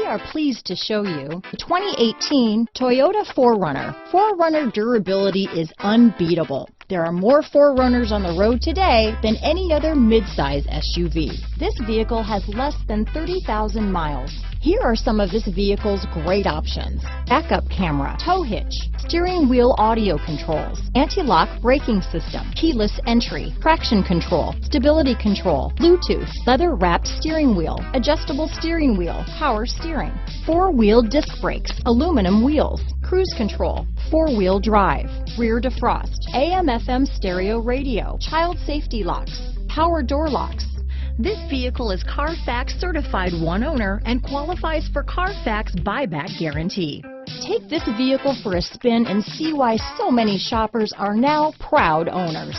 are pleased to show you the 2018 Toyota 4Runner. 4Runner durability is unbeatable. There are more 4Runners on the road today than any other midsize SUV. This vehicle has less than 30,000 miles. Here are some of this vehicle's great options: backup camera, tow hitch, steering wheel audio controls, anti-lock braking system, keyless entry, traction control, stability control, Bluetooth, leather-wrapped steering wheel, adjustable steering wheel, power steering, four-wheel disc brakes, aluminum wheels, cruise control, four-wheel drive, rear defrost, AM/FM stereo radio, child safety locks, power door locks. This vehicle is CARFAX certified one owner and qualifies for CARFAX buyback guarantee. Take this vehicle for a spin and see why so many shoppers are now proud owners.